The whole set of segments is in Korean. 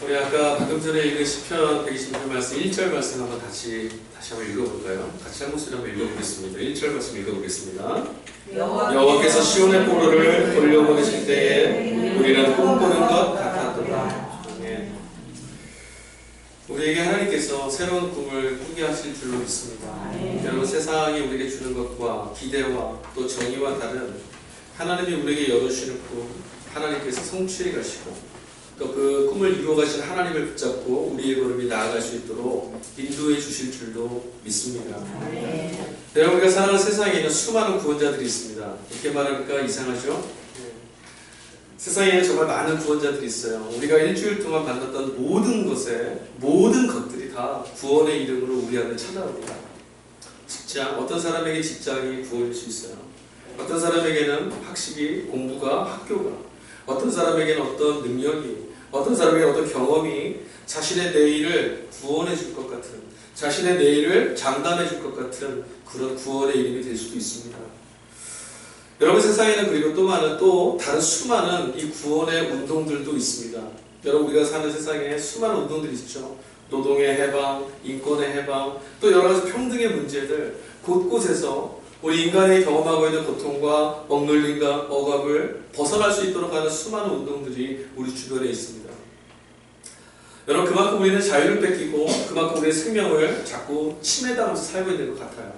우리 아까 방금 전에 읽은 시편 126편 말씀 1절 말씀 한번 다시 한번 읽어볼까요? 같이 한 목소리 한번 읽어보겠습니다. 1절 말씀 읽어보겠습니다. 여호와께서 시온의 포로를 돌려보내실 때에 우리는 꿈꾸는 것 같았도다. 네. 우리에게 하나님께서 새로운 꿈을 꾸게 하실 줄로 믿습니다. 여러분, 세상이 우리에게 주는 것과 기대와 또 정의와 다른 하나님이 우리에게 열어주시는 꿈, 하나님께서 성취해 가시고 또 그 꿈을 이루어 가신 하나님을 붙잡고 우리의 걸음이 나아갈 수 있도록 인도해 주실 줄도 믿습니다. 여러분, 우리가 살아가는 세상에는 수많은 구원자들이 있습니다. 이렇게 말하니까 이상하죠? 세상에는 정말 많은 구원자들이 있어요. 우리가 일주일 동안 만났던 모든 것들이 다 구원의 이름으로 우리 안에 찾아옵니다. 직장, 어떤 사람에게 직장이 구원일 수 있어요. 어떤 사람에게는 학식이, 공부가, 학교가, 어떤 사람에게는 어떤 능력이, 어떤 사람에게 어떤 경험이 자신의 내일을 구원해 줄 것 같은, 자신의 내일을 장담해 줄 것 같은 그런 구원의 이름이 될 수도 있습니다. 여러분, 세상에는 그리고 또 다른 수많은 이 구원의 운동들도 있습니다. 여러분, 우리가 사는 세상에 수많은 운동들이 있죠. 노동의 해방, 인권의 해방, 또 여러 가지 평등의 문제들, 곳곳에서 우리 인간이 경험하고 있는 고통과 억눌림과 억압을 벗어날 수 있도록 하는 수많은 운동들이 우리 주변에 있습니다. 여러분, 그만큼 우리는 자유를 뺏기고 그만큼 우리의 생명을 자꾸 침해당하면서 살고 있는 것 같아요.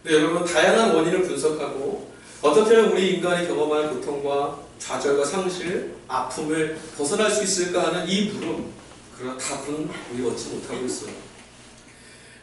근데 여러분, 다양한 원인을 분석하고 어떻게 하면 우리 인간이 경험하는 고통과 좌절과 상실, 아픔을 벗어날 수 있을까 하는 이 물음, 그러나 답은 우리가 얻지 못하고 있어요.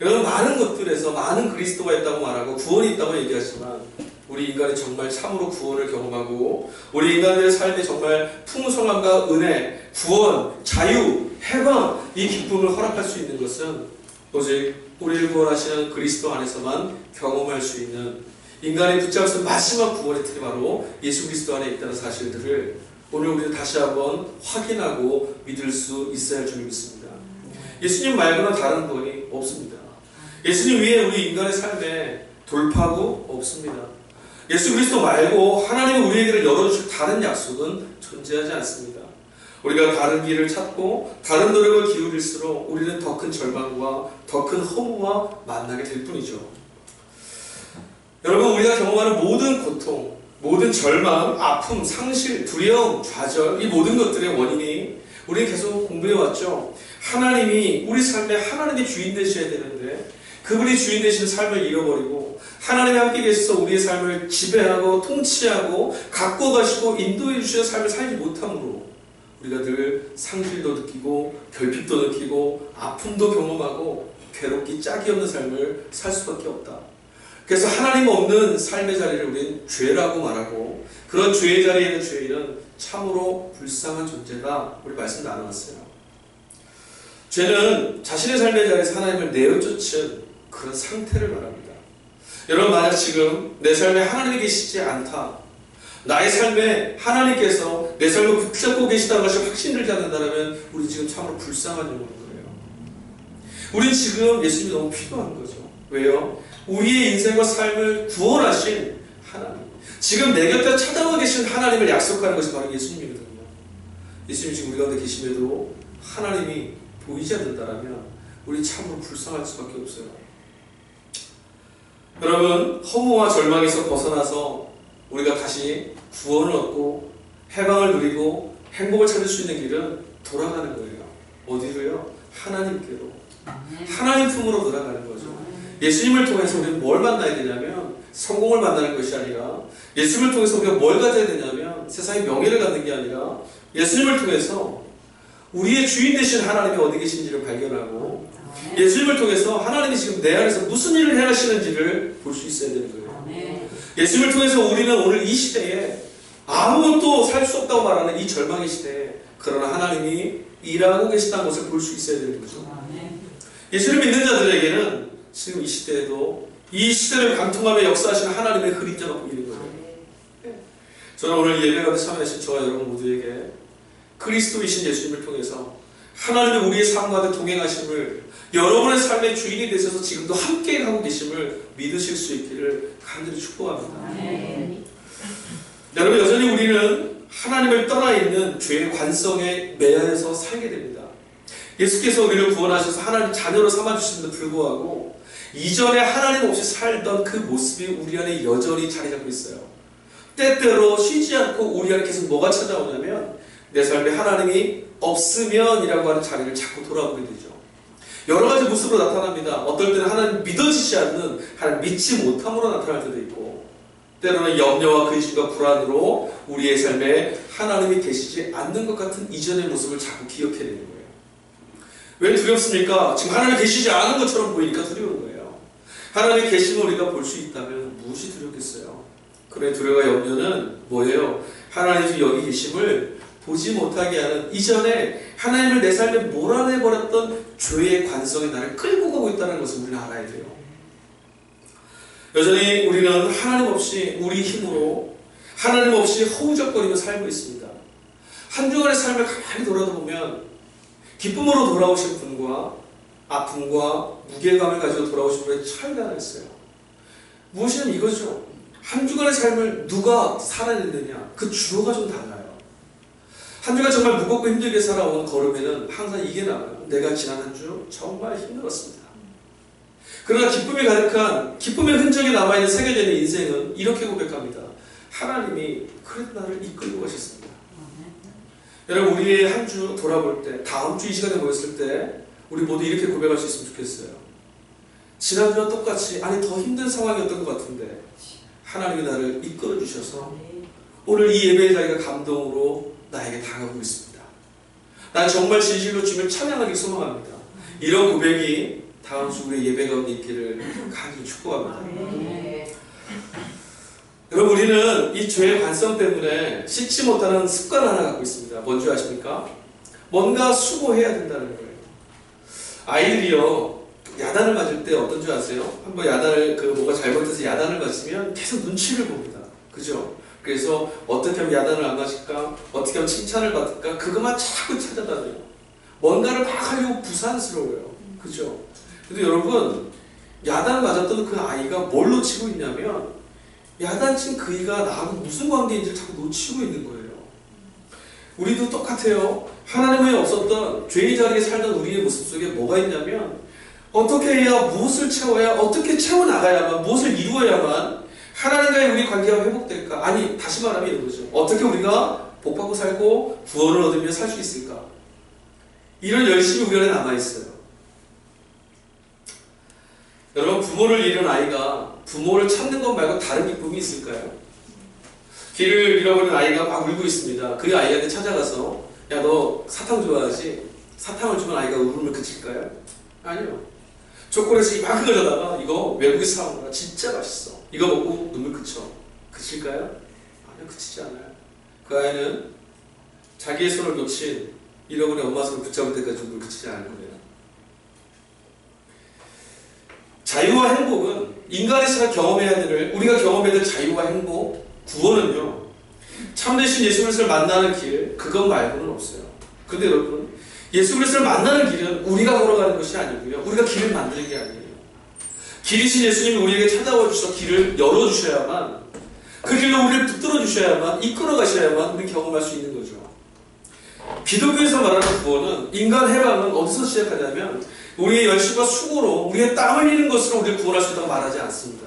여러분, 많은 것들에서 많은 그리스도가 있다고 말하고 구원이 있다고 얘기하지만 우리 인간이 정말 참으로 구원을 경험하고 우리 인간들의 삶에 정말 풍성함과 은혜, 구원, 자유, 해방, 이 기쁨을 허락할 수 있는 것은 오직 우리를 구원하시는 그리스도 안에서만 경험할 수 있는, 인간이 붙잡을 수 있는 마지막 구원의 틀이 바로 예수 그리스도 안에 있다는 사실들을 오늘 우리는 다시 한번 확인하고 믿을 수 있어야 할 줄 믿습니다. 예수님 말고는 다른 구원이 없습니다. 예수님 위에 우리 인간의 삶에 돌파구 없습니다. 예수 그리스도 말고 하나님이 우리에게 열어주실 다른 약속은 존재하지 않습니다. 우리가 다른 길을 찾고 다른 노력을 기울일수록 우리는 더 큰 절망과 더 큰 허무와 만나게 될 뿐이죠. 여러분, 우리가 경험하는 모든 고통, 모든 절망, 아픔, 상실, 두려움, 좌절, 이 모든 것들의 원인이 우리는 계속 공부해왔죠. 하나님이 우리 삶에 하나님이 주인 되셔야 되는데 그분이 주인 되시는 삶을 잃어버리고 하나님이 함께 계셔서 우리의 삶을 지배하고 통치하고 갖고 가시고 인도해 주시는 삶을 살지 못함으로 우리가 늘 상실도 느끼고 결핍도 느끼고 아픔도 경험하고 괴롭기 짝이 없는 삶을 살 수밖에 없다. 그래서 하나님 없는 삶의 자리를 우리는 죄라고 말하고 그런 죄의 자리에 있는 죄인은 참으로 불쌍한 존재다. 우리 말씀 나눠왔어요. 죄는 자신의 삶의 자리에서 하나님을 내어쫓은 그런 상태를 말합니다. 여러분, 만약 지금 내 삶에 하나님이 계시지 않다, 나의 삶에 하나님께서 내 삶을 붙잡고 계시다는 것이 확신들지 않는다면 우리 지금 참으로 불쌍한 영혼인 거예요. 우린 지금 예수님이 너무 필요한 거죠. 왜요? 우리의 인생과 삶을 구원하신 하나님, 지금 내 곁에 찾아와 계신 하나님을 약속하는 것이 바로 예수님이거든요. 예수님이 지금 우리 가운데 계심에도 하나님이 보이지 않는다면 우리 참으로 불쌍할 수밖에 없어요. 여러분, 허무와 절망에서 벗어나서 우리가 다시 구원을 얻고 해방을 누리고 행복을 찾을 수 있는 길은 돌아가는 거예요. 어디로요? 하나님께로. 하나님 품으로 돌아가는 거죠. 예수님을 통해서 우리는 뭘 만나야 되냐면 성공을 만나는 것이 아니라, 예수님을 통해서 우리가 뭘 가져야 되냐면 세상의 명예를 갖는 게 아니라 예수님을 통해서 우리의 주인 되신 하나님이 어디 계신지를 발견하고 예수님을 통해서 하나님이 지금 내 안에서 무슨 일을 해하시는지를 볼 수 있어야 되는 거예요. 예수님을 통해서 우리는 오늘 이 시대에 아무것도 살 수 없다고 말하는 이 절망의 시대에 그러나 하나님이 일하고 계시다는 것을 볼 수 있어야 되는 거죠. 예수를 믿는 자들에게는 지금 이 시대에도 이 시대를 관통하며 역사하시는 하나님의 그림자가 보이는 거예요. 저는 오늘 예배 가운데 참여하신 저와 여러분 모두에게 그리스도이신 예수님을 통해서 하나님의 우리의 삶 가운데 동행하심을, 여러분의 삶의 주인이 되셔서 지금도 함께 하고 계심을 믿으실 수 있기를 간절히 축복합니다. 여러분, 여전히 우리는 하나님을 떠나 있는 죄의 관성에 매여서 살게 됩니다. 예수께서 우리를 구원하셔서 하나님 자녀로 삼아주심에도 불구하고 이전에 하나님 없이 살던 그 모습이 우리 안에 여전히 자리 잡고 있어요. 때때로 쉬지 않고 우리 안에 계속 뭐가 찾아오냐면 내 삶에 하나님이 없으면이라고 하는 자리를 자꾸 돌아보게 되죠. 여러 가지 모습으로 나타납니다. 어떨 때는 하나님 믿어지지 않는, 하나님 믿지 못함으로 나타날 때도 있고, 때로는 염려와 근심과 불안으로 우리의 삶에 하나님이 계시지 않는 것 같은 이전의 모습을 자꾸 기억해야 되는 거예요. 왜 두렵습니까? 지금 하나님이 계시지 않은 것처럼 보이니까 두려운 거예요. 하나님이 계심을 우리가 볼 수 있다면 무엇이 두렵겠어요? 그래, 두려움과 염려는 뭐예요? 하나님이 여기 계심을 보지 못하게 하는, 이전에 하나님을 내 삶에 몰아내버렸던 죄의 관성이 나를 끌고 가고 있다는 것을 우리는 알아야 돼요. 여전히 우리는 하나님 없이 우리 힘으로, 하나님 없이 허우적거리며 살고 있습니다. 한 주간의 삶을 가만히 돌아보면 기쁨으로 돌아오신 분과 아픔과 무게감을 가지고 돌아오신 분의 차이가 하나 있어요. 무엇이냐면 이거죠. 한 주간의 삶을 누가 살아냈느냐, 그 주어가 좀 달라요. 한 주간 정말 무겁고 힘들게 살아온 걸음에는 항상 이게 나와요. 내가 지난 한 주 정말 힘들었습니다. 그러나 기쁨이 가득한, 기쁨의 흔적이 남아있는 새겨지는 인생은 이렇게 고백합니다. 하나님이 그래도 나를 이끌고 가셨습니다. 여러분, 우리의 한 주 돌아볼 때, 다음 주 이 시간에 모였을 때 우리 모두 이렇게 고백할 수 있으면 좋겠어요. 지난주와 똑같이, 아니 더 힘든 상황이었던 것 같은데 하나님이 나를 이끌어 주셔서 오늘 이 예배의 자리가 감동으로 나에게 다가오고 있습니다. 난 정말 진실로 주님을 찬양하기 소망합니다. 이런 고백이 다음 주 우리의 예배 가운데 있기를 간절히 축복합니다. 여러분, 우리는 이 죄의 관성 때문에 씻지 못하는 습관 하나 갖고 있습니다. 뭔지 아십니까? 뭔가 수고해야 된다는 거예요. 아이들이요, 야단을 맞을 때 어떤 줄 아세요? 한번 야단을, 뭐가 잘못해서 야단을 맞으면 계속 눈치를 봅니다. 그죠? 그래서 어떻게 하면 야단을 안 맞을까? 어떻게 하면 칭찬을 받을까? 그것만 자꾸 찾아다녀요. 뭔가를 막 하려고 부산스러워요. 그죠? 근데 여러분, 야단을 맞았던 그 아이가 뭘 놓치고 있냐면 야단친 그이가 나하고 무슨 관계인지를 자꾸 놓치고 있는 거예요. 우리도 똑같아요. 하나님의 없었던 죄의 자리에 살던 우리의 모습 속에 뭐가 있냐면 어떻게 해야, 무엇을 채워야, 어떻게 채워나가야만, 무엇을 이루어야만 하나님과의 우리 관계가 회복될까? 아니, 다시 말하면 이런 거죠. 어떻게 우리가 복받고 살고 구원을 얻으며 살 수 있을까? 이런 열심이 우리 안에 남아있어요. 여러분, 부모를 잃은 아이가 부모를 찾는 것 말고 다른 기쁨이 있을까요? 길을 잃어버린 아이가 막 울고 있습니다. 그 아이한테 찾아가서 야, 너 사탕 좋아하지? 사탕을 주면 아이가 울음을 그칠까요? 아니요. 초콜릿을 이만큼 가져다가 이거 외국에서 사온 거라 진짜 맛있어. 이거 먹고 눈물 그쳐. 그칠까요? 아니요, 그치지 않아요. 그 아이는 자기의 손을 놓친 잃어버린 엄마 손을 붙잡을 때까지 눈물 그치지 않을 거예요. 자유와 행복은 인간에서 경험해야 될, 우리가 경험해야 될 자유와 행복, 구원은요, 참되신 예수 그리스도를 만나는 길, 그것 말고는 없어요. 근데 여러분, 예수 그리스도를 만나는 길은 우리가 걸어가는 것이 아니고요, 우리가 길을 만드는 게 아니에요. 길이신 예수님이 우리에게 찾아와 주셔서 길을 열어주셔야만, 그 길로 우리를 붙들어 주셔야만, 이끌어 가셔야만 우리 경험할 수 있는 거죠. 기독교에서 말하는 구원은, 인간 해방은 어디서 시작하냐면 우리의 열심과 수고로, 우리의 땀 흘리는 것으로 우리를 구원할 수 있다고 말하지 않습니다.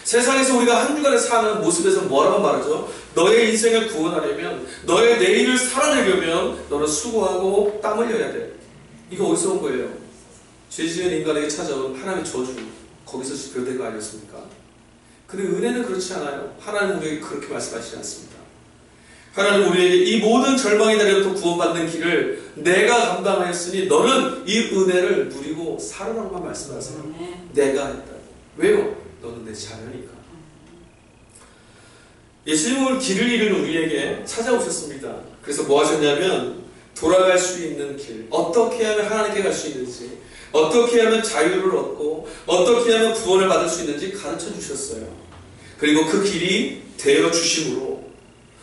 세상에서 우리가 한 주간에 사는 모습에서 뭐라고 말하죠? 너의 인생을 구원하려면, 너의 내일을 살아내려면 너는 수고하고 땀 흘려야 돼. 이거 어디서 온 거예요? 죄 지은 인간에게 찾아온 하나님의 저주, 거기서 비롯된 거 아니었습니까? 근데 은혜는 그렇지 않아요. 하나님 우리에게 그렇게 말씀하시지 않습니다. 하나님 우리에게 이 모든 절망의 날에부터 구원받는 길을 내가 감당하였으니 너는 이 은혜를 누리고 살아라고만 말씀하세요. 내가 했다고. 왜요? 너는 내 자녀니까. 예수님은 길을 잃은 우리에게 찾아오셨습니다. 그래서 뭐 하셨냐면 돌아갈 수 있는 길, 어떻게 하면 하나님께 갈 수 있는지, 어떻게 하면 자유를 얻고 어떻게 하면 구원을 받을 수 있는지 가르쳐 주셨어요. 그리고 그 길이 되어 주심으로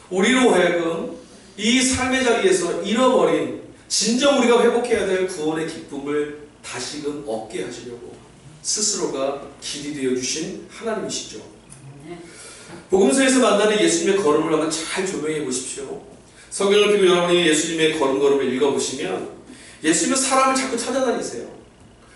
우리로 하여금 이 삶의 자리에서 잃어버린, 진정 우리가 회복해야 될 구원의 기쁨을 다시금 얻게 하시려고 스스로가 길이 되어 주신 하나님이시죠. 복음서에서 만나는 예수님의 걸음을 한번 잘 조명해 보십시오. 성경을 펴고 여러분이 예수님의 걸음을 읽어보시면 예수님은 사람을 자꾸 찾아다니세요.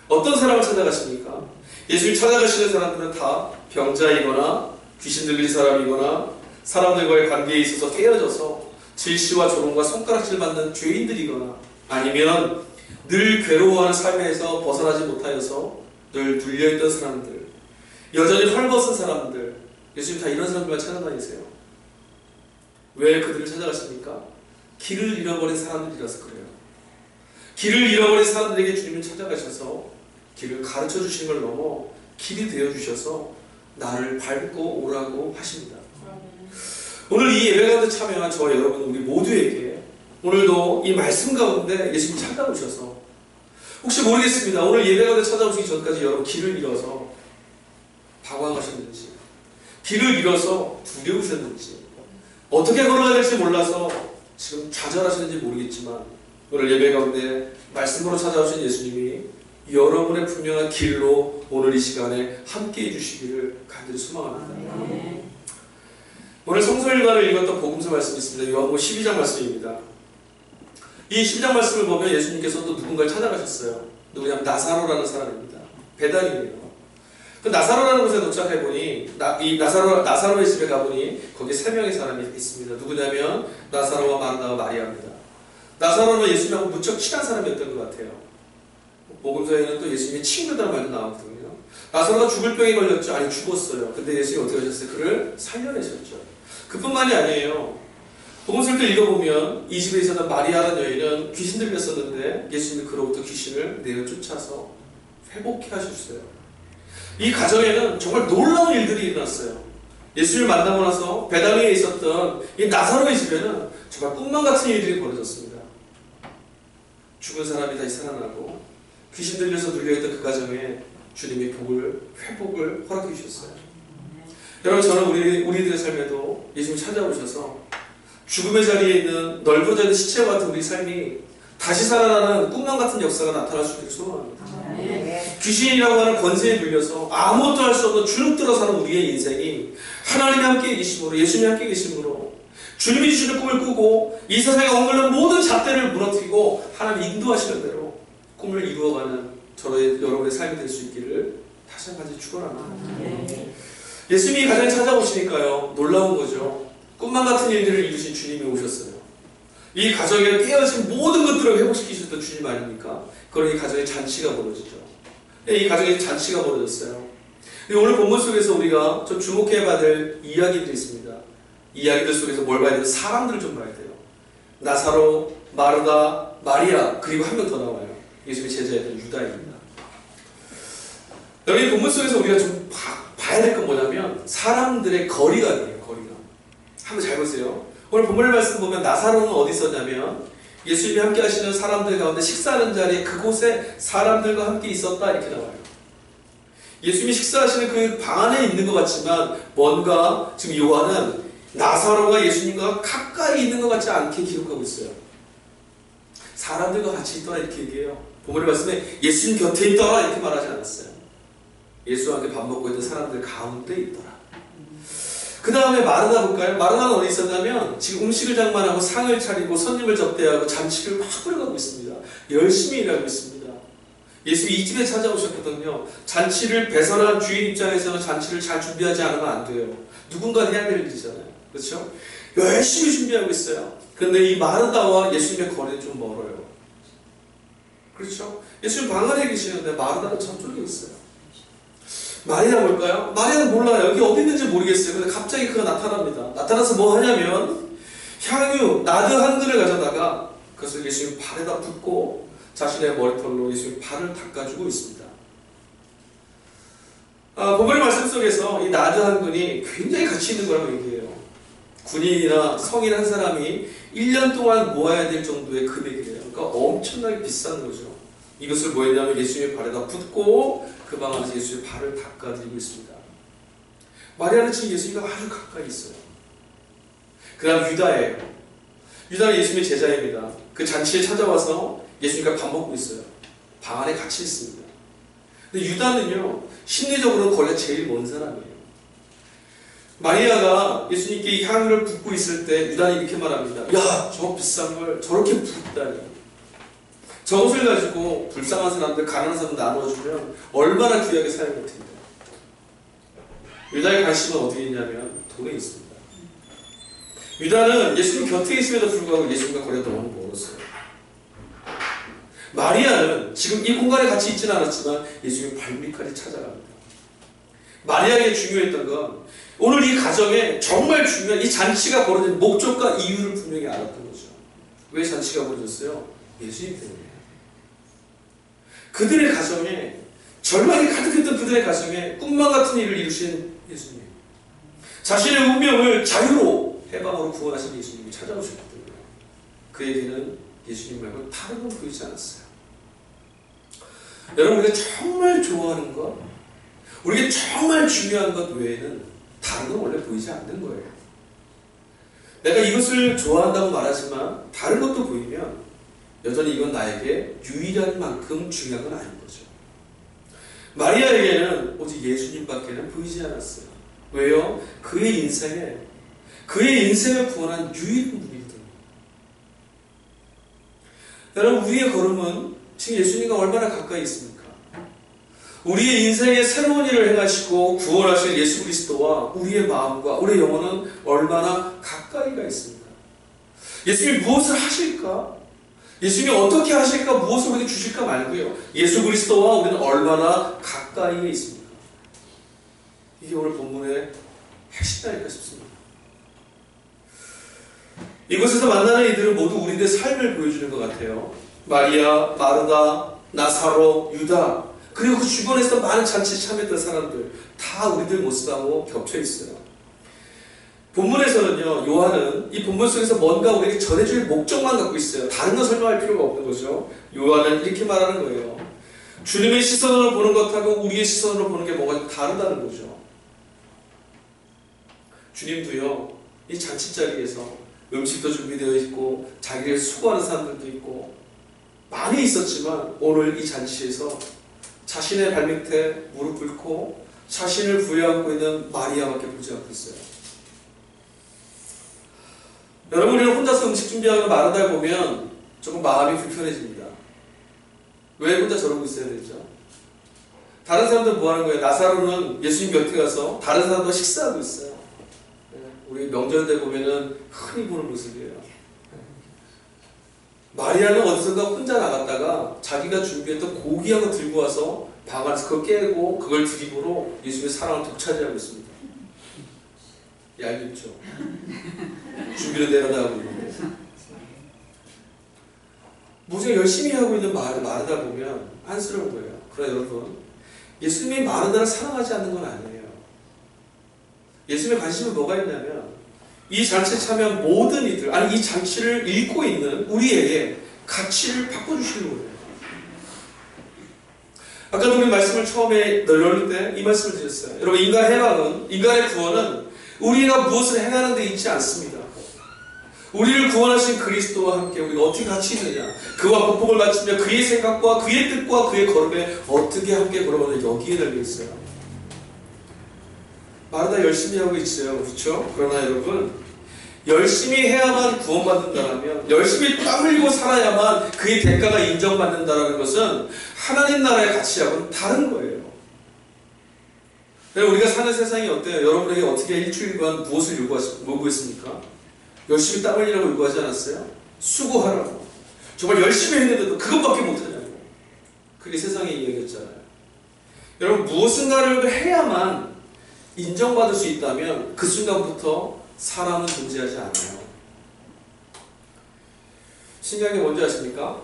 어떤 사람을 찾아가십니까? 예수님 찾아가시는 사람들은 다 병자이거나 귀신 들린 사람이거나 사람들과의 관계에 있어서 깨어져서 질시와 조롱과 손가락질 받는 죄인들이거나 아니면 늘 괴로워하는 삶에서 벗어나지 못하여서 늘 눌려있던 사람들, 여전히 헐벗은 사람들, 예수님 다 이런 사람들만 찾아다니세요. 왜 그들을 찾아가십니까? 길을 잃어버린 사람들이라서 그래요. 길을 잃어버린 사람들에게 주님은 찾아가셔서 길을 가르쳐 주시는 걸 넘어 길이 되어 주셔서 나를 밟고 오라고 하십니다. 오늘 이 예배 가운데 참여한 저와 여러분 우리 모두에게 오늘도 이 말씀 가운데 예수님 찾아오셔서 혹시 모르겠습니다. 오늘 예배 가운데 찾아오시기 전까지 여러분 길을 잃어서 방황하셨는지, 길을 잃어서 두려우셨는지, 어떻게 걸어가야 될지 몰라서 지금 좌절하시는지 모르겠지만 오늘 예배 가운데 말씀으로 찾아오신 예수님이 여러분의 분명한 길로 오늘 이 시간에 함께 해주시기를 간절히 소망합니다. 오늘 성서일관을 읽었던 복음서 말씀이 있습니다. 요한복음 12장 말씀입니다. 이 12장 말씀을 보면 예수님께서 또 누군가를 찾아가셨어요. 누구냐면 나사로라는 사람입니다. 배달이에요. 그 나사로라는 곳에 도착해보니 이 나사로의 집에 가보니 거기에 3명의 사람이 있습니다. 누구냐면 나사로와 마르다와 마리아입니다. 나사로는 예수님하고 무척 친한 사람이었던 것 같아요. 복음서에는 또 예수님의 친구라는 말도 나오거든요. 나사로가 죽을 병에 걸렸죠. 아니 죽었어요. 근데 예수님이 어떻게 하셨어요? 그를 살려내셨죠. 그뿐만이 아니에요. 복음서를 또 읽어보면 이 집에 있었던 마리아라는 여인은 귀신 들렸었는데 예수님이 그로부터 귀신을 내어쫓아서 회복해 하셨어요. 이 가정에는 정말 놀라운 일들이 일어났어요. 예수님을 만나고 나서 베다니에 있었던 이 나사로의 집에는 정말 꿈만 같은 일들이 벌어졌습니다. 죽은 사람이 다시 살아나고 귀신 들려서 눌려있던 그 가정에 주님이 회복을 허락해 주셨어요. 여러분 저는 우리들의 삶에도 예수님 찾아오셔서 죽음의 자리에 있는 넓어져 있는 시체와 같은 우리 삶이 다시 살아나는 꿈만 같은 역사가 나타날 수 있기를 소망합니다. 귀신이라고 하는 권세에 눌려서 아무것도 할 수 없는 주눅들어 사는 우리의 인생이 하나님이 함께 계심으로, 예수님이 함께 계심으로 주님이 주시는 꿈을 꾸고 이 세상에 엉걸린 모든 잣대를 무너뜨리고 하나님 인도하시는 대로 꿈을 이루어가는 여러분의 삶이 될 수 있기를 다시 한번 축원합니다. 예수님이 가정에 찾아오시니까요 놀라운 거죠. 꿈만 같은 일들을 이루신 주님이 오셨어요. 이 가정에 깨어진 모든 것들을 회복시키셨던 주님 아닙니까? 그러니 이 가정에 잔치가 벌어지죠. 이 가정에 잔치가 벌어졌어요. 오늘 본문 속에서 우리가 좀 주목해야 될 이야기들이 있습니다. 이야기들 속에서 뭘 봐야 돼요? 사람들을 좀 봐야 돼요. 나사로, 마르다, 마리아, 그리고 한 명 더 나와요. 예수님의 제자였던 유다입니다. 여러분 이 본문 속에서 우리가 좀 봐야 될 건 뭐냐면 사람들의 거리감이에요. 거리감. 한번 잘 보세요. 오늘 본문의 말씀 보면 나사로는 어디 있었냐면 예수님이 함께 하시는 사람들 가운데 식사하는 자리에 그곳에 사람들과 함께 있었다 이렇게 나와요. 예수님이 식사하시는 그 방 안에 있는 것 같지만 뭔가 지금 요한은 나사로가 예수님과 가까이 있는 것 같지 않게 기록하고 있어요. 사람들과 같이 있더라 이렇게 얘기해요. 본문의 말씀에 예수님 곁에 있더라 이렇게 말하지 않았어요. 예수와 함께 밥 먹고 있던 사람들 가운데 있더라. 그 다음에 마르다 볼까요? 마르다는 어디 있었냐면 지금 음식을 장만하고 상을 차리고 손님을 접대하고 잔치를 막 꾸려가고 있습니다. 열심히 일하고 있습니다. 예수님이 이 집에 찾아오셨거든요. 잔치를 배설한 주인 입장에서는 잔치를 잘 준비하지 않으면 안 돼요. 누군가 해야 될 일이잖아요. 그렇죠? 열심히 준비하고 있어요. 그런데 이 마르다와 예수님의 거리는 좀 멀어요. 그렇죠? 예수님 방 안에 계시는데 마르다는 저쪽에 있어요. 마리아 볼까요? 마리아는 몰라요. 여기 어디 있는지 모르겠어요. 근데 갑자기 그가 나타납니다. 나타나서 뭐 하냐면 향유, 나드 한 그릇을 가져다가 그것을 예수님 발에다 붓고 자신의 머리털로 예수님 발을 닦아주고 있습니다. 본문의 말씀 속에서 이 나드 한 근이 굉장히 가치 있는 거라고 얘기해요. 군인이나 성인 한 사람이 1년 동안 모아야 될 정도의 금액이래요. 그러니까 엄청나게 비싼 거죠. 이것을 뭐 했냐면 예수님의 발에다 붓고 그 방 안에서 예수님의 발을 닦아드리고 있습니다. 마리아는 지금 예수님과 아주 가까이 있어요. 그 다음 유다예요. 유다는 예수님의 제자입니다. 그 잔치에 찾아와서 예수님과 밥 먹고 있어요. 방 안에 같이 있습니다. 근데 유다는요 심리적으로 거리가 제일 먼 사람이에요. 마리아가 예수님께 이 향유를 붓고 있을 때 유다는 이렇게 말합니다. 야, 저 비싼 걸 저렇게 붓다니. 저것을 가지고 불쌍한 사람들, 가난한 사람들 나눠주면 얼마나 귀하게 사용할 텐데. 유다의 관심은 어디에 있냐면 돈에 있습니다. 유다는 예수님 곁에 있음에도 불구하고 예수님과 거리가 너무 멀었어요. 마리아는 지금 이 공간에 같이 있지는 않았지만 예수님 발밑까지 찾아갑니다. 마리아에게 중요했던 건 오늘 이 가정에 정말 중요한 이 잔치가 벌어진 목적과 이유를 분명히 알았던 거죠. 왜 잔치가 벌어졌어요? 예수님 때문에. 그들의 가정에, 절망이 가득했던 그들의 가정에 꿈만 같은 일을 이루신 예수님, 자신의 운명을 자유로 해방으로 구원하신 예수님이 찾아오셨기 때문에 그에게는 예수님 말고 다른 건 보이지 않았어요. 여러분, 우리가 정말 좋아하는 것, 우리에게 정말 중요한 것 외에는 다른 건 원래 보이지 않는 거예요. 내가 이것을 좋아한다고 말하지만 다른 것도 보이면 여전히 이건 나에게 유일한 만큼 중요한 건 아닌 거죠. 마리아에게는 오직 예수님밖에는 보이지 않았어요. 왜요? 그의 인생을 구원한 유일한 분이거든요. 여러분, 우리의 걸음은 지금 예수님과 얼마나 가까이 있습니까? 우리의 인생에 새로운 일을 행하시고 구원하실 예수 그리스도와 우리의 마음과 우리의 영혼은 얼마나 가까이가 있습니까? 예수님이 무엇을 하실까? 예수님이 어떻게 하실까? 무엇을 우리에게 주실까 말고요. 예수 그리스도와 우리는 얼마나 가까이에 있습니까? 이게 오늘 본문의 핵심이 아닐까 싶습니다. 이곳에서 만나는 이들은 모두 우리들의 삶을 보여주는 것 같아요. 마리아, 마르다, 나사로, 유다, 그리고 그 주변에서 많은 잔치에 참여했던 사람들, 다 우리들 모습하고 겹쳐 있어요. 본문에서는요, 요한은 이 본문 속에서 뭔가 우리에게 전해줄 목적만 갖고 있어요. 다른 거 설명할 필요가 없는 거죠. 요한은 이렇게 말하는 거예요. 주님의 시선으로 보는 것하고 우리의 시선으로 보는 게 뭔가 다르다는 거죠. 주님도요, 이 잔치자리에서 음식도 준비되어 있고 자기를 수고하는 사람들도 있고 많이 있었지만 오늘 이 잔치에서 자신의 발밑에 무릎 꿇고 자신을 부여하고 있는 마리아밖에 보지 않겠어요. 여러분, 우리는 혼자서 음식 준비하고 마르다 보면 조금 마음이 불편해집니다. 왜 혼자 저러고 있어야 되죠? 다른 사람들은 뭐 하는 거예요? 나사로는 예수님 곁에 가서 다른 사람들과 식사하고 있어요. 우리 명절 때 보면은 흔히 보는 모습이에요. 마리아는 어디선가 혼자 나갔다가 자기가 준비했던 고기한 거 들고 와서 방 안에서 그걸 깨고 그걸 드림으로 예수님의 사랑을 독차지하고 있습니다. 얄밉죠. 준비를 내려다보고 있는데. 무슨 열심히 하고 있는 마르다 보면 안쓰러운 거예요. 그러나 여러분, 예수님이 마르다를 사랑하지 않는 건 아니에요. 예수님의 관심은 뭐가 있냐면 이 잔치에 참여한 모든 이들, 아니 이 잔치를 읽고 있는 우리에게 가치를 바꿔주시는 거예요. 아까도 우리 말씀을 처음에 열릴 때 이 말씀을 드렸어요. 여러분, 인간의 해방은, 인간의 구원은 우리가 무엇을 행하는 데 있지 않습니다. 우리를 구원하신 그리스도와 함께 우리가 어떻게 같이 있느냐, 그와 복복을 바치며 그의 생각과 그의 뜻과 그의 걸음에 어떻게 함께 걸어가느냐, 여기에 달려있어요. 마르다 열심히 하고 있어요. 그렇죠? 그러나 여러분, 열심히 해야만 구원받는다면, 열심히 땀 흘리고 살아야만 그의 대가가 인정받는다는 것은 하나님 나라의 가치하고는 다른 거예요. 우리가 사는 세상이 어때요? 여러분에게 어떻게 일주일간 무엇을 요구했습니까? 열심히 땀 흘리라고 요구하지 않았어요? 수고하라고. 정말 열심히 했는데도 그것밖에 못하냐고. 그게 세상의 이야기였잖아요. 여러분, 무엇인가를 해야만 인정받을 수 있다면 그 순간부터 사람은 존재하지 않아요. 신기한 게 뭔지 아십니까?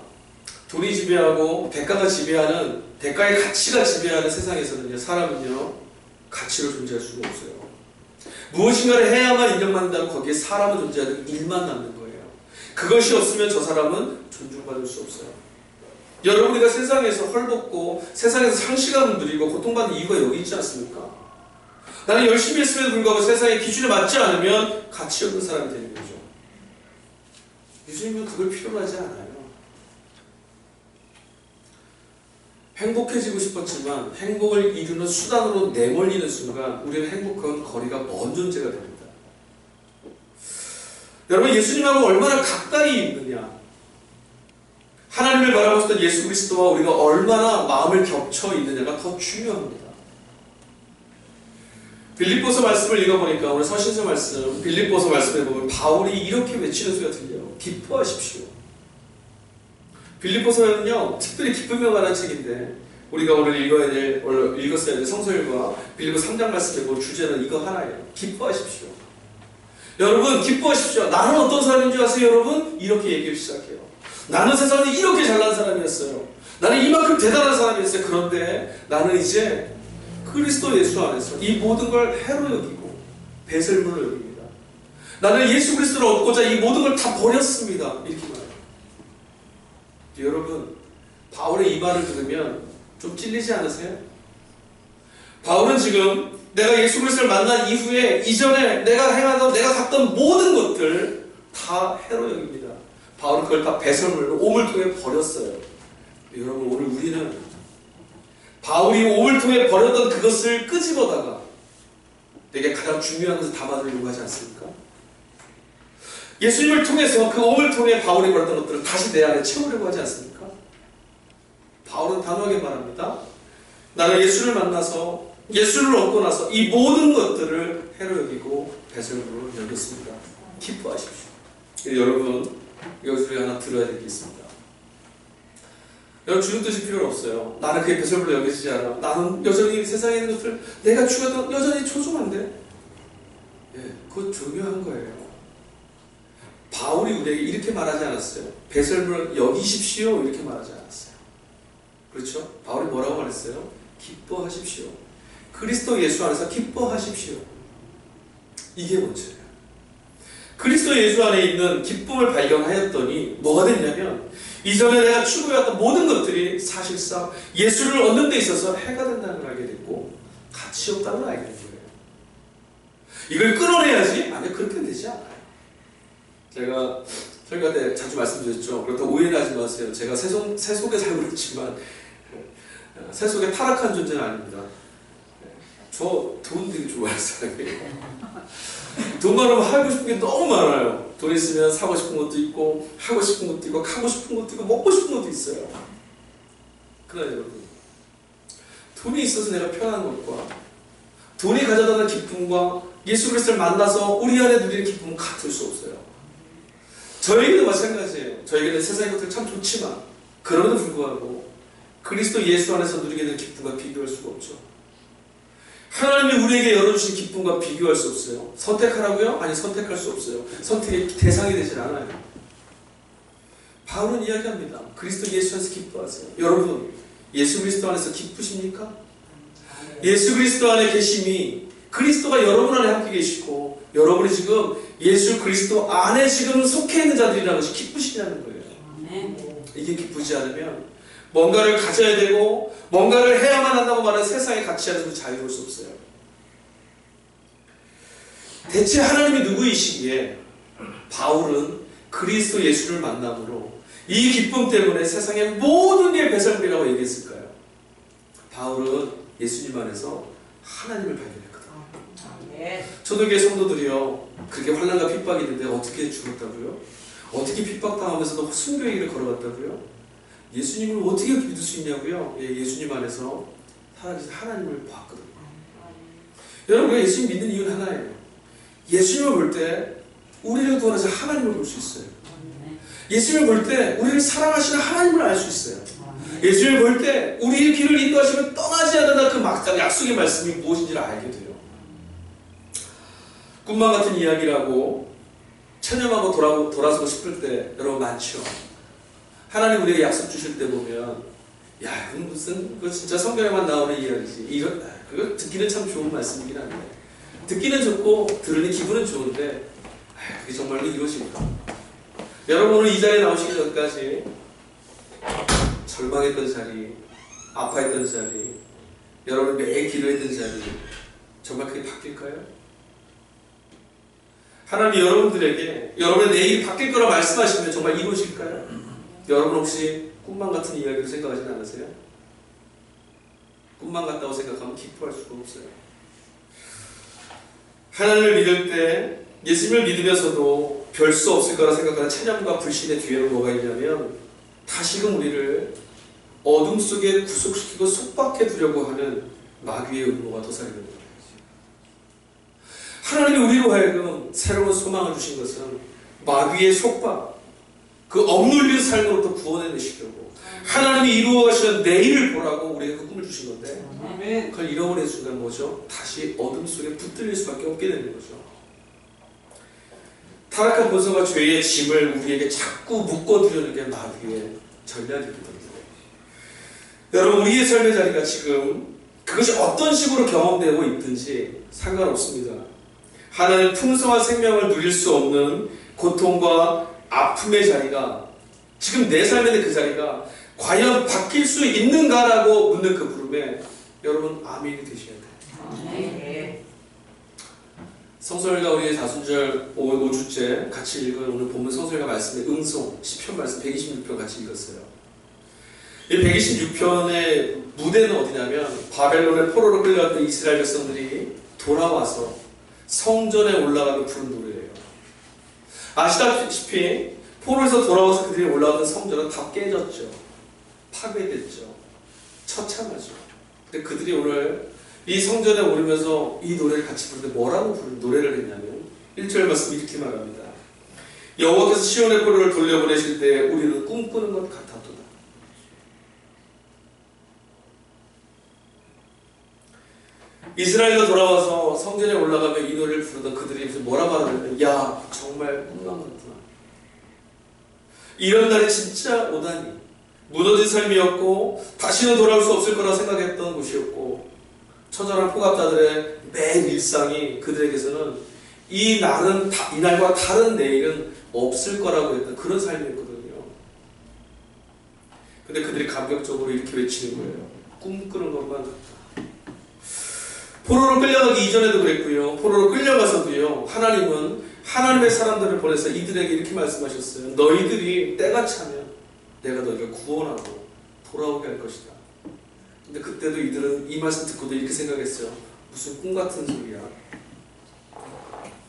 돈이 지배하고 대가가 지배하는, 대가의 가치가 지배하는 세상에서는요, 사람은요, 가치로 존재할 수가 없어요. 무엇인가를 해야만 인정받는다면 거기에 사람은 존재하는 일만 남는 거예요. 그것이 없으면 저 사람은 존중받을 수 없어요. 여러분, 우리가 세상에서 헐벗고 세상에서 상실감을 누리고 고통받는 이유가 여기 있지 않습니까? 나는 열심히 했음에도 불구하고 세상의 기준에 맞지 않으면 가치 없는 사람이 되는 거죠. 예수님은 그걸 필요로 하지 않아요. 행복해지고 싶었지만 행복을 이루는 수단으로 내몰리는 순간 우리는 행복한 거리가 먼 존재가 됩니다. 여러분, 예수님하고 얼마나 가까이 있느냐, 하나님을 바라보고 있던 예수 그리스도와 우리가 얼마나 마음을 겹쳐 있느냐가 더 중요합니다. 빌립보서 말씀을 읽어보니까, 오늘 서신서 말씀 빌립보서 말씀에 보면 바울이 이렇게 외치는 소리가 들려요. 기뻐하십시오. 빌립보서는요, 특별히 기쁨에 관한 책인데 우리가 오늘 읽었어야 될 성서일과 빌립보 3장 말씀에 볼 주제는 이거 하나예요. 기뻐하십시오. 여러분, 기뻐하십시오. 나는 어떤 사람인 줄 아세요, 여러분? 이렇게 얘기를 시작해요. 나는 세상에 이렇게 잘난 사람이었어요. 나는 이만큼 대단한 사람이었어요. 그런데 나는 이제 그리스도 예수 안에서 이 모든 걸 해로 여기고 배설물로 여깁니다. 나는 예수 그리스도를 얻고자 이 모든 걸 다 버렸습니다. 이렇게 말해요. 여러분, 바울의 이 말을 들으면 좀 찔리지 않으세요? 바울은 지금 내가 예수 그리스도를 만난 이후에 이전에 내가 행하던, 내가 갔던 모든 것들 다 해로 여깁니다. 바울은 그걸 다 배설물로 오물통에 버렸어요. 여러분, 오늘 우리는 바울이 오물통에 버렸던 그것을 끄집어다가 내게 가장 중요한 것을 담아두려고 하지 않습니까? 예수님을 통해서 그 오물통에 바울이 버렸던 것들을 다시 내 안에 채우려고 하지 않습니까? 바울은 단호하게 말합니다. 나는 예수를 만나서, 예수를 얻고 나서 이 모든 것들을 해로 여기고 배설물로 여겼습니다. 기뻐하십시오. 여러분, 여기서 우리가 하나 들어야 될 게 있습니다. 여러분, 주눅 드실 필요는 없어요. 나는 그게 배설물로 여겨지지 않아. 나는 여전히 세상에 있는 것들, 내가 추구하던 여전히 소중한데, 그거 중요한 거예요. 바울이 우리에게 이렇게 말하지 않았어요. 배설물을 여기십시오, 이렇게 말하지 않았어요. 그렇죠? 바울이 뭐라고 말했어요? 기뻐하십시오. 그리스도 예수 안에서 기뻐하십시오. 이게 문제예요. 그리스도 예수 안에 있는 기쁨을 발견하였더니 뭐가 됐냐면, 이전에 내가 추구해왔던 모든 것들이 사실상 예수를 얻는 데 있어서 해가 된다는 걸 알게 됐고 가치 없다는 걸 알게 된 거예요. 이걸 끌어내야지? 아니, 그렇게 되지 않아요. 제가 설교 때 자주 말씀드렸죠. 그렇다고 오해는 하지 마세요. 제가 세속에 살고 있지만 세속에 타락한 존재는 아닙니다. 저 돈 되게 좋아하는 사람이에요. 돈 많으면 하고 싶은 게 너무 많아요. 돈 있으면 사고 싶은 것도 있고, 하고 싶은 것도 있고, 가고 싶은 것도 있고, 먹고 싶은 것도 있어요. 그러나 여러분, 돈이 있어서 내가 편한 것과 돈이 가져다는 기쁨과 예수 그리스도를 만나서 우리 안에 누리는 기쁨은 같을 수 없어요. 저에게도 마찬가지예요. 저에게는 세상의 것들 참 좋지만 그럼에도 불구하고 그리스도 예수 안에서 누리게 되는 기쁨과 비교할 수가 없죠. 하나님이 우리에게 열어주신 기쁨과 비교할 수 없어요. 선택하라고요? 아니, 선택할 수 없어요. 선택의 대상이 되질 않아요. 바울은 이야기합니다. 그리스도 예수 안에서 기뻐하세요. 여러분, 예수 그리스도 안에서 기쁘십니까? 예수 그리스도 안에 계심이, 그리스도가 여러분 안에 함께 계시고 여러분이 지금 예수 그리스도 안에 지금 속해 있는 자들이라는 것이 기쁘시냐는 거예요. 이게 기쁘지 않으면 뭔가를 가져야 되고 뭔가를 해야만 한다고 말하는 세상의 가치 안에서 자유로울 수 없어요. 대체 하나님이 누구이시기에 바울은 그리스도 예수를 만남으로 이 기쁨 때문에 세상의 모든 게 배설물이라고 얘기했을까요? 바울은 예수님 안에서 하나님을 발견했거든요. 초대교회 성도들이요, 그렇게 환난과 핍박이 있는데 어떻게 죽었다고요? 어떻게 핍박당하면서도 순교의 길을 걸어갔다고요? 예수님을 어떻게 믿을 수 있냐고요? 예수님 안에서 하나님을 봤거든요. 여러분, 우리가 예수님 믿는 이유는 하나예요. 예수님을 볼 때 우리를 구원하셔서 하나님을 볼 수 있어요. 예수님을 볼 때 우리를 사랑하시는 하나님을 알 수 있어요. 예수님을 볼 때 우리의 길을 인도하시면 떠나지 않는다, 그 막장 약속의 말씀이 무엇인지를 알게 돼요. 꿈만 같은 이야기라고 체념하고 돌아서고 싶을 때 여러분 많죠. 하나님 우리에게 약속 주실 때 보면, 야, 이건 무슨, 그거 진짜 성경에만 나오는 이야기지. 그거 듣기는 참 좋은 말씀이긴 한데, 듣기는 좋고 들으니 기분은 좋은데, 그게 정말로 이루어질까? 여러분, 오늘 이 자리에 나오시기 전까지 절망했던 자리, 아파했던 자리, 여러분 매일 기도했던 자리, 정말 그게 바뀔까요? 하나님이 여러분들에게 여러분의 내일이 바뀔 거라 말씀하시면 정말 이루어질까요? 여러분 혹시 꿈만 같은 이야기로 생각하지는 않으세요? 꿈만 같다고 생각하면 기뻐할 수가 없어요. 하나님을 믿을 때 예수님을 믿으면서도 별 수 없을 거라 생각하는 체념과 불신의 뒤에는 뭐가 있냐면 다시금 우리를 어둠 속에 구속시키고 속박해 두려고 하는 마귀의 음모가 도사리는 거예요. 하나님이 우리로 하여금 새로운 소망을 주신 것은 마귀의 속박, 그 억눌린 삶으로부터 구원해내시려고 하나님이 이루어가시는 내일을 보라고 우리에게 그 꿈을 주신 건데 그걸 잃어버린 순간 뭐죠? 다시 어둠 속에 붙들릴 수밖에 없게 되는 거죠. 타락한 본성과 죄의 짐을 우리에게 자꾸 묶어두려는 게 마귀의 전략이기 때문에 여러분 우리의 삶의 자리가 지금 그것이 어떤 식으로 경험되고 있든지 상관없습니다. 하나님 풍성한 생명을 누릴 수 없는 고통과 아픔의 자리가 지금 내 삶의 그 자리가 과연 바뀔 수 있는가라고 묻는 그 부름에 여러분 아멘이 되셔야 돼요. 성서일가 우리의 다순절 5주째 같이 읽은 오늘 본문 성서일가 말씀의 응송 시편 말씀 126편 같이 읽었어요. 이 126편의 무대는 어디냐면 바벨론의 포로로 끌려갔던 이스라엘 백성들이 돌아와서 성전에 올라가며 부른 노래예요. 아시다시피 포로에서 돌아와서 그들이 올라갔던 성전은 다 깨졌죠. 파괴됐죠. 처참하죠. 근데 그들이 오늘 이 성전에 오르면서 이 노래를 같이 부르는데 뭐라고 부른 노래를 했냐면 1절 말씀 이렇게 말합니다. 여호와께서 시온의 포로를 돌려보내실 때 우리는 꿈꾸는 것 같았도다. 이스라엘로 돌아와서 성전에 올라가며 이 노래를 부르던 그들이 뭐라 말하냐면 야 정말 꿈만 같구나. 이런 날이 진짜 오다니. 무너진 삶이었고 다시는 돌아올 수 없을 거라 생각했던 곳이었고 처절한 포갑자들의 매일 일상이 그들에게서는 이 날과 다른 내일은 없을 거라고 했던 그런 삶이었거든요. 근데 그들이 감격적으로 이렇게 외치는 거예요. 꿈꾸는 것만 같다. 포로로 끌려가기 이전에도 그랬고요. 포로로 끌려가서도요. 하나님은 하나님의 사람들을 보내서 이들에게 이렇게 말씀하셨어요. 너희들이 때가 차면 내가 너희를 구원하고 돌아오게 할 것이다. 근데 그때도 이들은 이 말씀 듣고도 이렇게 생각했어요. 무슨 꿈 같은 소리야.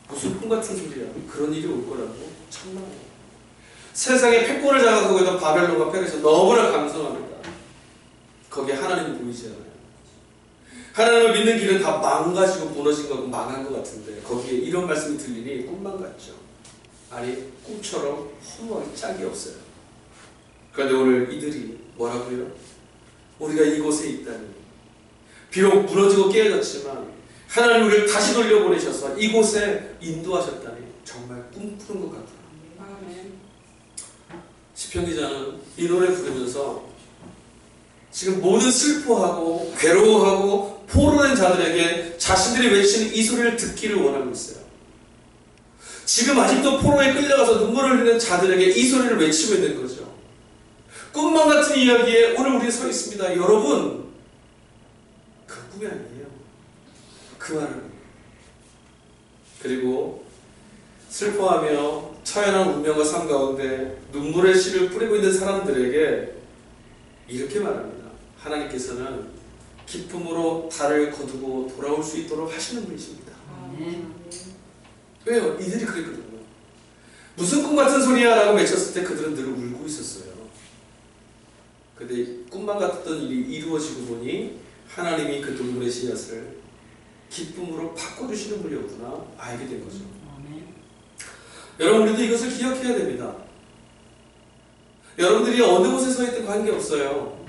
무슨 꿈 같은 소리야. 그런 일이 올 거라고 참나요. 세상에 패권을 장악하고 있던 바벨론과 페르시아 너무나 감성합니다. 거기에 하나님이 보이지 않아요. 하나님을 믿는 길은 다 망가지고 무너진 거고 망한 것 같은데 거기에 이런 말씀이 들리니 꿈만 같죠. 아니 꿈처럼 허무하게 짝이 없어요. 그런데 오늘 이들이 뭐라고요? 우리가 이곳에 있다니 비록 무너지고 깨어졌지만 하나님 우리를 다시 돌려보내셔서 이곳에 인도하셨다니 정말 꿈꾸는 것 같아요. 시편 기자는 이 노래 부르면서 지금 모든 슬퍼하고 괴로워하고 포로된 자들에게 자신들이 외치는 이 소리를 듣기를 원하고 있어요. 지금 아직도 포로에 끌려가서 눈물을 흘리는 자들에게 이 소리를 외치고 있는 거죠. 꿈만 같은 이야기에 오늘 우리 서 있습니다. 여러분, 그 꿈이 아니에요. 그 말은. 그리고 슬퍼하며 처연한 운명과 삶 가운데 눈물의 씨를 뿌리고 있는 사람들에게 이렇게 말합니다. 하나님께서는 기쁨으로 달을 거두고 돌아올 수 있도록 하시는 분이십니다. 왜요? 이들이 그랬거든요. 무슨 꿈 같은 소리야 라고 외쳤을 때 그들은 늘 울고 있었어요. 근데 꿈만 같았던 일이 이루어지고 보니 하나님이 그 눈물의 씨앗을 기쁨으로 바꿔주시는 분이었구나 알게 된 거죠. 여러분 우리도 이것을 기억해야 됩니다. 여러분들이 어느 곳에 서 있든 관계없어요.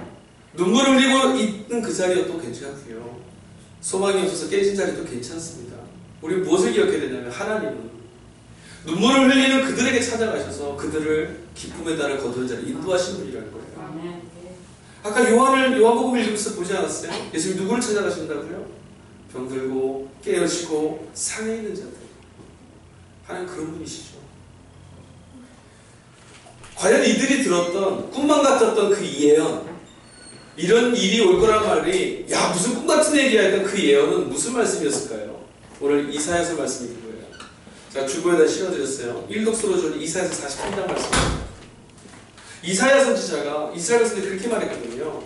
눈물을 흘리고 있는 그 자리여도 괜찮고요. 소망이 없어서 깨진 자리도 괜찮습니다. 우리 무엇을 기억해야 되냐면 하나님은 눈물을 흘리는 그들에게 찾아가셔서 그들을 기쁨의 달을 거두는 자리에 인도하시는 분이라는 거예요. 아까 요한복음 읽으면서 보지 않았어요? 예수님 누구를 찾아가신다고요? 병들고 깨어지고 상해 있는 자들. 하나님 그런 분이시죠. 과연 이들이 들었던 꿈만 같았던 그 예언, 이런 일이 올 거란 말이 야 무슨 꿈 같은 얘기야 했던 그 예언은 무슨 말씀이었을까요? 오늘 이사야서 말씀이 그거예요. 제가 주보에다 실어드렸어요. 일독서로 준 이사야서 43장 말씀입니다. 이사야 선지자가 이스라엘 백성들이 그렇게 말했거든요.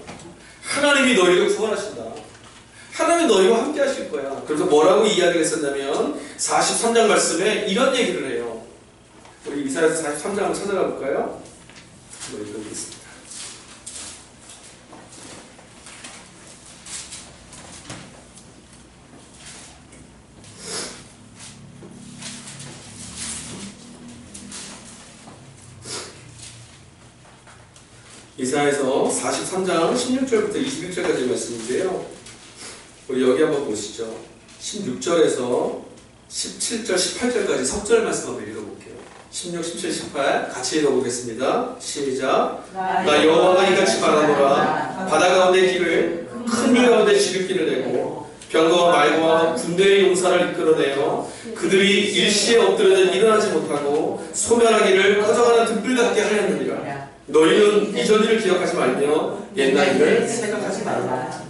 하나님이 너희를 구원하신다. 하나님이 너희와 함께 하실 거야. 그래서 뭐라고 이야기를 했었냐면 43장 말씀에 이런 얘기를 해요. 우리 이사야서 43장을 찾아가 볼까요? 한번 읽어보겠습니다. 이사야서 43장 16절부터 21절까지 말씀인데요. 우리 여기 한번 보시죠. 16절에서 17절, 18절까지 석절 말씀 한번 읽어볼게요. 16, 17, 18 같이 읽어보겠습니다. 시작. 나 여호와가 이같이 말하노라. 바다 가운데 길을 큰 물 가운데 지름길을 내고 병거와 말과 군대의 용사를 이끌어내어 그들이 일시에 엎드려져 일어나지 못하고 소멸하기를 커져가는 등불 같게 하였느니라. 너희는 이전 일을 기억하지 말며 옛날 일을 생각하지 말라.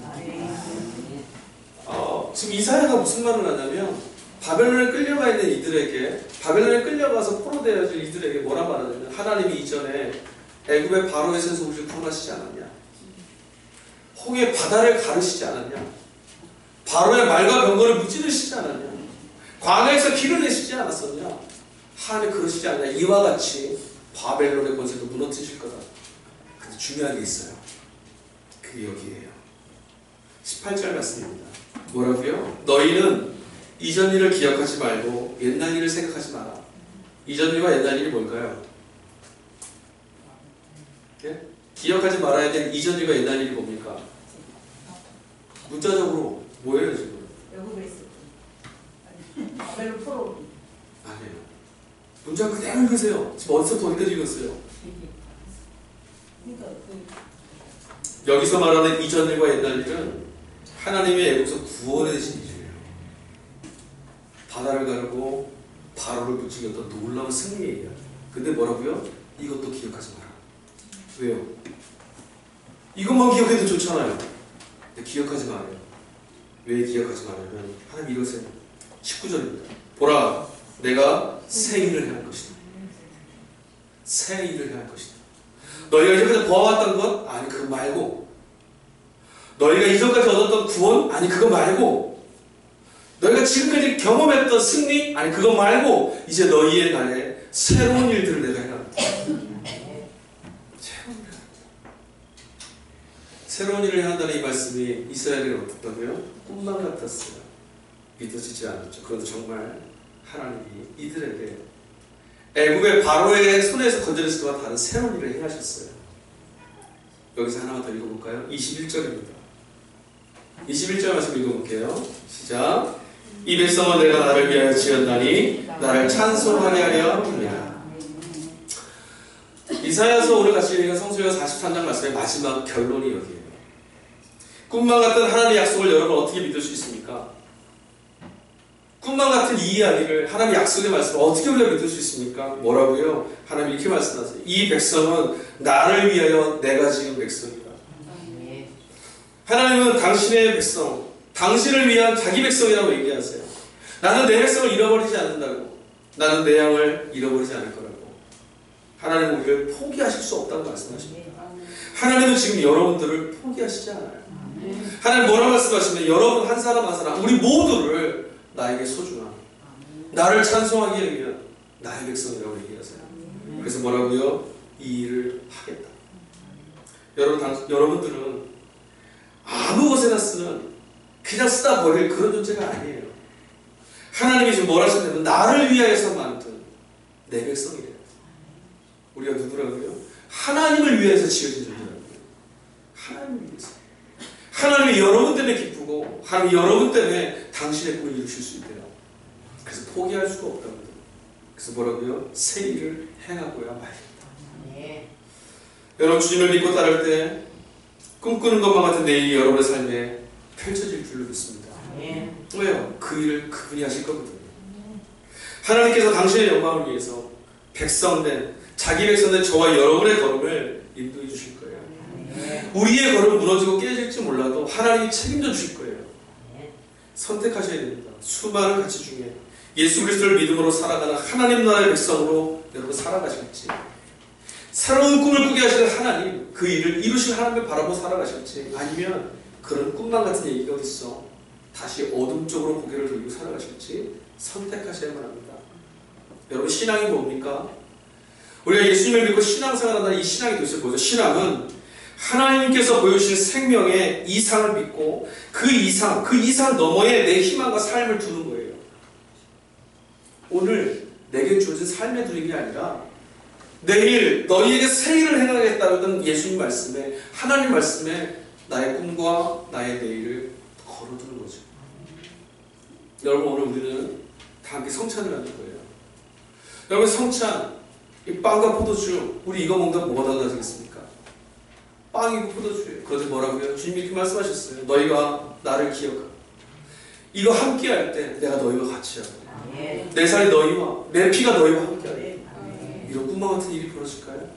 지금 이사야가 무슨 말을 하냐면 바벨론에 끌려가 있는 이들에게, 바벨론에 끌려가서 포로되어질 이들에게 뭐라 말하냐면 하나님이 이전에 애굽의 바로의 손에서 우리를 구원하시지 않았냐, 홍해 바다를 가르시지 않았냐, 바로의 말과 병거를 무찌르시지 않았냐, 광야에서 길을 내시지 않았었냐, 하나님 그러시지 않냐. 이와 같이 바벨론의 권세도 무너뜨리실 거다. 근데 중요한 게 있어요. 그게 여기에요. 18절 말씀입니다. 뭐라고요? 너희는 이전 일을 기억하지 말고 옛날 일을 생각하지 마라. 이전 일과 옛날 일이 뭘까요? 예? 기억하지 말아야 될 이전 일과 옛날 일이 뭡니까? 문자적으로 뭐예요 지금? 외국에 있을 때 바벨론 포로. 아니에요. 문자 그대로 읽으세요. 지금 어디서부터 어디까지 읽었어요? 여기서 말하는 이전 일과 옛날 일은 하나님의 애국에서 구원해 주신 일이에요. 바다를 가르고 바로를 부추겼던 놀라운 승리예요. 근데 뭐라고요? 이것도 기억하지 마라. 왜요? 이것만 기억해도 좋잖아요. 근데 기억하지 말아요. 왜 기억하지 말냐면 하나님 이것은 19절입니다. 보라, 내가 새 일을 행할 것이다. 새 일을 행할 것이다. 너희가 이제까지 보아왔던 것? 아니 그거 말고, 너희가 이전까지 얻었던 구원? 아니 그거 말고, 너희가 지금까지 경험했던 승리? 아니 그거 말고, 이제 너희의 날에 새로운 일들을 내가 해놨다. 새로운 일을 해한다는 이 말씀이 이스라엘에게 어떻다고요? 꿈만 같았어요. 믿어지지 않았죠. 그런데 정말 하나님이 이들에게 애굽의 바로의 손에서 건져냈을 때와 다른 새로운 일을 행하셨어요. 여기서 하나만 더 읽어볼까요? 21절입니다. 21절 말씀 읽어볼게요. 시작. 이 백성은 내가 나를 위하여 지었나니 나를 찬송하게 하려 합니다. 이사야서 오늘 같이 읽은 성수기가 43장 말씀의 마지막 결론이 여기에요. 꿈만 같은 하나님의 약속을 여러분 어떻게 믿을 수 있습니까? 꿈만 같은 이 이야기를, 하나님의 약속의 말씀을 어떻게 우리가 믿을 수 있습니까? 뭐라고요? 하나님이 이렇게 말씀하세요. 이 백성은 나를 위하여 내가 지은 백성이다. 하나님은 당신의 백성, 당신을 위한 자기 백성이라고 얘기하세요. 나는 내 백성을 잃어버리지 않는다고. 나는 내 양을 잃어버리지 않을 거라고. 하나님은 우리를 포기하실 수 없다고 말씀하십니다. 하나님은 지금 여러분들을 포기하시지 않아요. 하나님 뭐라고 말씀하시면 여러분 한 사람 한 사람, 우리 모두를 나에게 소중한, 나를 찬송하기 위한 나의 백성이라고 얘기하세요. 그래서 뭐라고요? 이 일을 하겠다. 여러분들은 아무 것에나 쓰는, 그냥 쓰다 버릴 그런 존재가 아니에요. 하나님이 지금 뭘 하셨냐면 나를 위하여서 만든 내 백성이래요. 우리가 누구라고요? 하나님을 위해서 지어진 존재라고요. 하나님을 위해서. 하나님이 여러분 때문에 기쁘고 하나님이 여러분 때문에 당신의 꿈을 이루실 수 있대요. 그래서 포기할 수가 없답니다. 그래서 뭐라고요? 새 일을 행하고야 말겠다. 네. 여러분 주님을 믿고 따를 때 꿈꾸는 것만 같은 내일이 여러분의 삶에 펼쳐질 줄로 믿습니다. 네. 왜요? 그 일을 그분이 하실 거거든요. 하나님께서 당신의 영광을 위해서 백성된, 자기 백성된 저와 여러분의 걸음을 인도해 주실 거예요. 우리의 걸음은 무너지고 깨질지 몰라도 하나님이 책임져 주실 거예요. 선택하셔야 됩니다. 수많은 가치 중에 예수 그리스도를 믿음으로 살아가는 하나님 나라의 백성으로 여러분 살아가실지, 새로운 꿈을 꾸게 하시는 하나님, 그 일을 이루실 하나님을 바라보고 살아가실지, 아니면 그런 꿈만 같은 얘기가 어딨어, 다시 어둠 쪽으로 고개를 돌리고 살아가실지 선택하셔야만 합니다. 여러분, 신앙이 뭡니까? 우리가 예수님을 믿고 신앙생활한다는 이 신앙이 도대체 뭐죠? 신앙은 하나님께서 보여주신 생명의 이상을 믿고 그 이상 너머에 내 희망과 삶을 두는 거예요. 오늘 내게 주어진 삶의 두는 아니라 내일 너희에게 새 일을 행하겠다는 예수님 말씀에, 하나님 말씀에 나의 꿈과 나의 내일을 걸어두는 거죠. 여러분, 오늘 우리는 다 함께 성찬을 하는 거예요. 여러분, 성찬, 이 빵과 포도주, 우리 이거 먹는다면 뭐가 달라지겠습니까? 빵이고 포도주예요. 그런데 뭐라고요? 주님 이렇게 말씀하셨어요. 너희가 나를 기억하고 이거 함께 할 때 내가 너희와 같이 하고 내 살이 너희와, 내 피가 너희와 함께 하고 이런 꿈과 같은 일이 벌어질까요?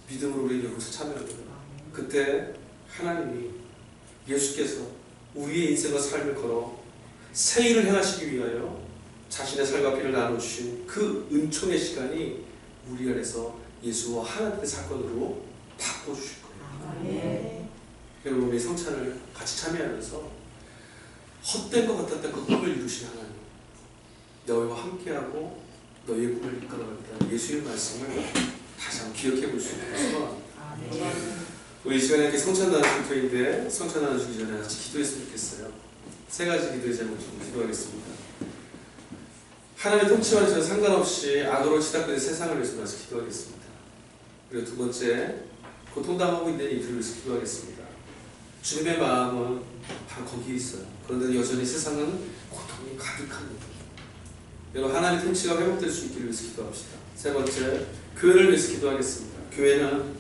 믿음으로 우리 이곳에 참여합니다. 그때 하나님이, 예수께서 우리의 인생과 삶을 걸어 새 일을 행하시기 위하여 자신의 살과 피를 나눠주신 그 은총의 시간이 우리 안에서 예수와 하나님의 사건으로 바꿔주실 거예요. 여러분, 우리 성찬을 같이 참여하면서 헛된 것 같았던 그 꿈을 이루신 하나님, 너희와 함께하고 너희의 꿈을 이끌어가겠다는 예수의 말씀을 다시 한번 기억해 볼 수 있는 소망합니다. 우리 이 시간에 이렇게 성찬 나누실 터인데, 성찬 나누시기 전에 같이 기도했으면 좋겠어요. 세 가지 기도의 제목 좀 기도하겠습니다. 하나님의 통치와는 전혀 상관없이 악으로 치닫는 세상을 위해서 나서 기도하겠습니다. 그리고 두 번째, 고통당하고 있는 이들을 위해서 기도하겠습니다. 주님의 마음은 바로 거기에 있어요. 그런데 여전히 세상은 고통이 가득합니다. 여러분, 하나님의 통치가 회복될 수 있기를 위해서 기도합시다. 세 번째, 교회를 위해서 기도하겠습니다. 교회는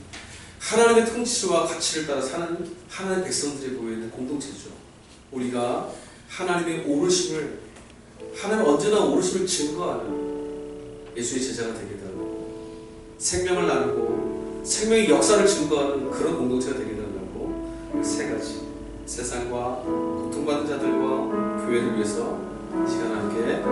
하나님의 통치와 가치를 따라 사는 하나님의 백성들이 모여있는 공동체죠. 우리가 하나님의 오르심을, 하나님 언제나 오르심을 증거하는 예수의 제자가 되게 달라고, 생명을 나누고 생명의 역사를 증거하는 그런 공동체가 되게 달라고, 세 가지, 세상과 고통받는 자들과 교회를 위해서 이 시간 함께